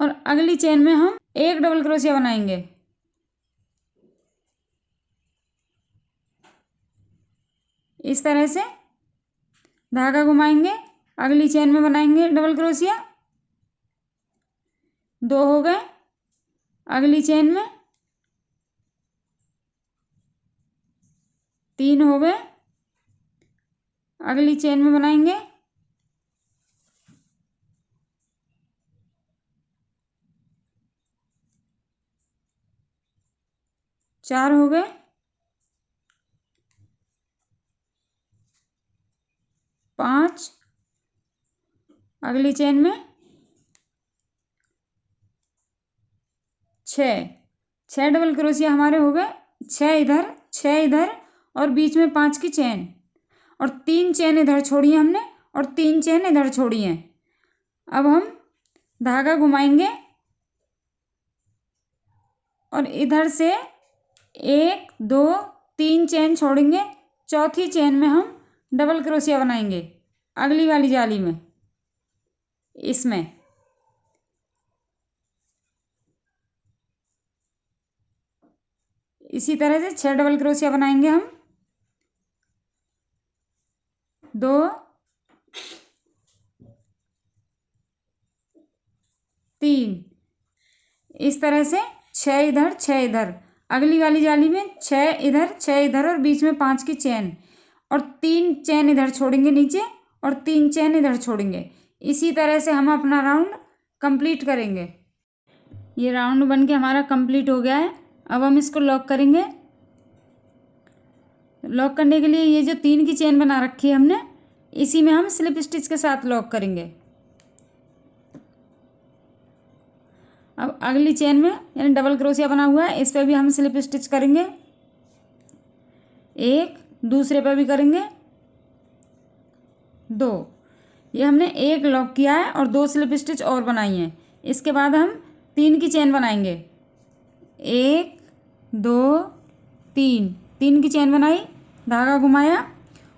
और अगली चेन में हम 1 डबल क्रोशिया बनाएंगे। इस तरह से धागा घुमाएंगे, अगली चेन में बनाएंगे डबल क्रोशिया, 2 हो गए। अगली चेन में 3 हो गए। अगली चेन में बनाएंगे 4 हो गए। 5। अगली चेन में 6 डबल क्रोशिया हमारे हो गए। 6 इधर, 6 इधर और बीच में 5 की चेन और 3 चेन इधर छोड़ी है हमने और 3 चेन इधर छोड़ी हैं। अब हम धागा घुमाएंगे और इधर से 1 2 3 चेन छोड़ेंगे। चौथी चेन में हम डबल क्रोशिया बनाएंगे अगली वाली जाली में। इसमें इसी तरह से 6 डबल क्रोशिया बनाएंगे हम। 2 3 इस तरह से 6 इधर 6 इधर। अगली वाली जाली में 6 इधर 6 इधर और बीच में 5 की चेन और 3 चेन इधर छोड़ेंगे नीचे और 3 चेन इधर छोड़ेंगे। इसी तरह से हम अपना राउंड कंप्लीट करेंगे। ये राउंड बन के हमारा कंप्लीट हो गया है। अब हम इसको लॉक करेंगे। लॉक करने के लिए ये जो 3 की चेन बना रखी है हमने, इसी में हम स्लिप स्टिच के साथ लॉक करेंगे। अब अगली चेन में यानी डबल क्रोशिया बना हुआ है, इस पर भी हम स्लिप स्टिच करेंगे। एक, दूसरे पर भी करेंगे 2। ये हमने एक लॉक किया है और 2 स्लिप स्टिच और बनाई हैं। इसके बाद हम 3 की चेन बनाएंगे। 1 2 3 3 की चेन बनाई, धागा घुमाया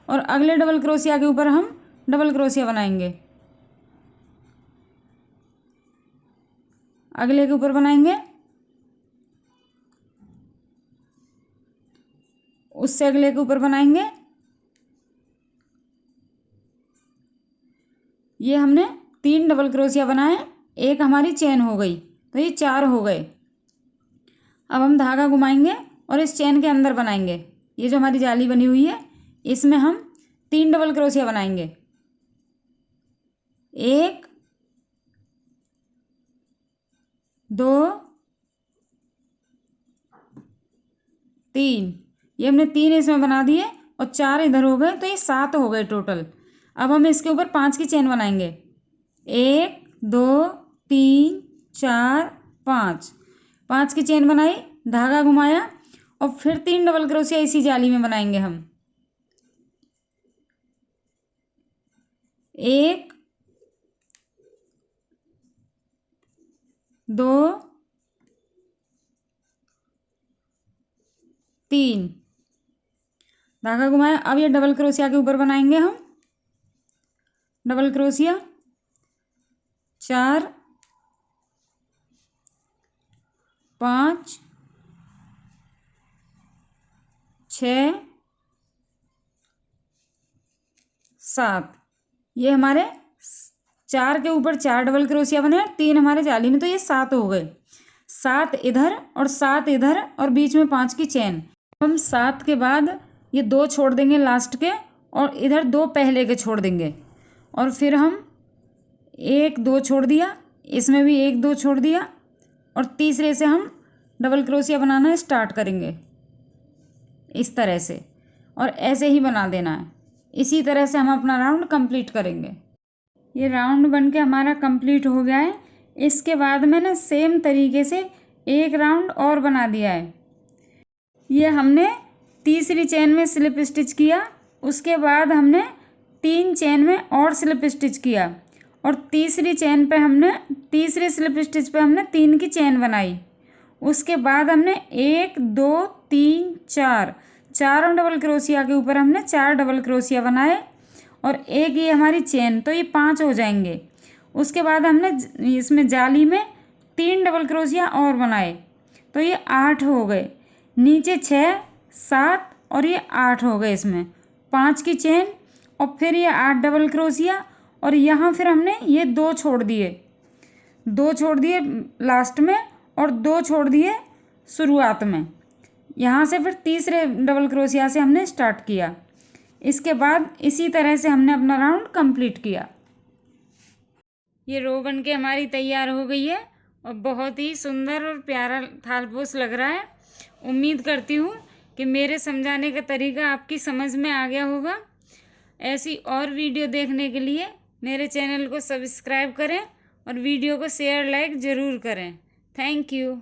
और अगले डबल क्रोशिया के ऊपर हम डबल क्रोशिया बनाएंगे। अगले के ऊपर बनाएंगे, उससे अगले के ऊपर बनाएंगे। ये हमने 3 डबल क्रोशिया बनाए, एक हमारी चेन हो गई, तो ये 4 हो गए। अब हम धागा घुमाएंगे और इस चेन के अंदर बनाएंगे। ये जो हमारी जाली बनी हुई है, इसमें हम 3 डबल क्रोशिया बनाएंगे। 1 2 3 ये हमने 3 इसमें बना दिए और 4 इधर हो गए, तो ये 7 हो गए टोटल। अब हम इसके ऊपर 5 की चेन बनाएंगे। 1 2 3 4 5 5 की चेन बनाई, धागा घुमाया और फिर 3 डबल क्रोशिया इसी जाली में बनाएंगे हम। 1 2 3 धागा घुमाया। अब ये डबल क्रोशिया के ऊपर बनाएंगे हम डबल क्रोशिया। 4 5 6 7 ये हमारे 4 के ऊपर 4 डबल क्रोशिया बने और 3 हमारे जाली में, तो ये 7 हो गए। 7 इधर और 7 इधर और बीच में 5 की चेन। हम 7 के बाद ये 2 छोड़ देंगे लास्ट के और इधर 2 पहले के छोड़ देंगे और फिर हम 1 2 छोड़ दिया, इसमें भी 1 2 छोड़ दिया और तीसरे से हम डबल क्रोशिया बनाना स्टार्ट करेंगे इस तरह से, और ऐसे ही बना देना है। इसी तरह से हम अपना राउंड कंप्लीट करेंगे। ये राउंड बन के हमारा कंप्लीट हो गया है। इसके बाद मैंने सेम तरीके से एक राउंड और बना दिया है। ये हमने तीसरी चेन में स्लिप स्टिच किया, उसके बाद हमने 3 चेन में और स्लिप स्टिच किया और तीसरी चेन पे हमने तीसरे स्लिप स्टिच पे हमने 3 की चेन बनाई। उसके बाद हमने 1 2 3 4 चारों डबल क्रोशिया के ऊपर हमने 4 डबल क्रोशिया बनाए और एक ये हमारी चेन, तो ये 5 हो जाएंगे। उसके बाद हमने इसमें जाली में 3 डबल क्रोशिया और बनाए, तो ये 8 हो गए। नीचे 6 7 और ये 8 हो गए। इसमें 5 की चेन और फिर ये 8 डबल क्रोशिया और यहाँ फिर हमने ये 2 छोड़ दिए, 2 छोड़ दिए लास्ट में और 2 छोड़ दिए शुरुआत में। यहाँ से फिर तीसरे डबल क्रोशिया से हमने स्टार्ट किया। इसके बाद इसी तरह से हमने अपना राउंड कंप्लीट किया। ये रो बन के हमारी तैयार हो गई है और बहुत ही सुंदर और प्यारा थालपोश लग रहा है। उम्मीद करती हूँ कि मेरे समझाने का तरीका आपकी समझ में आ गया होगा। ऐसी और वीडियो देखने के लिए मेरे चैनल को सब्सक्राइब करें और वीडियो को शेयर लाइक ज़रूर करें। Thank you.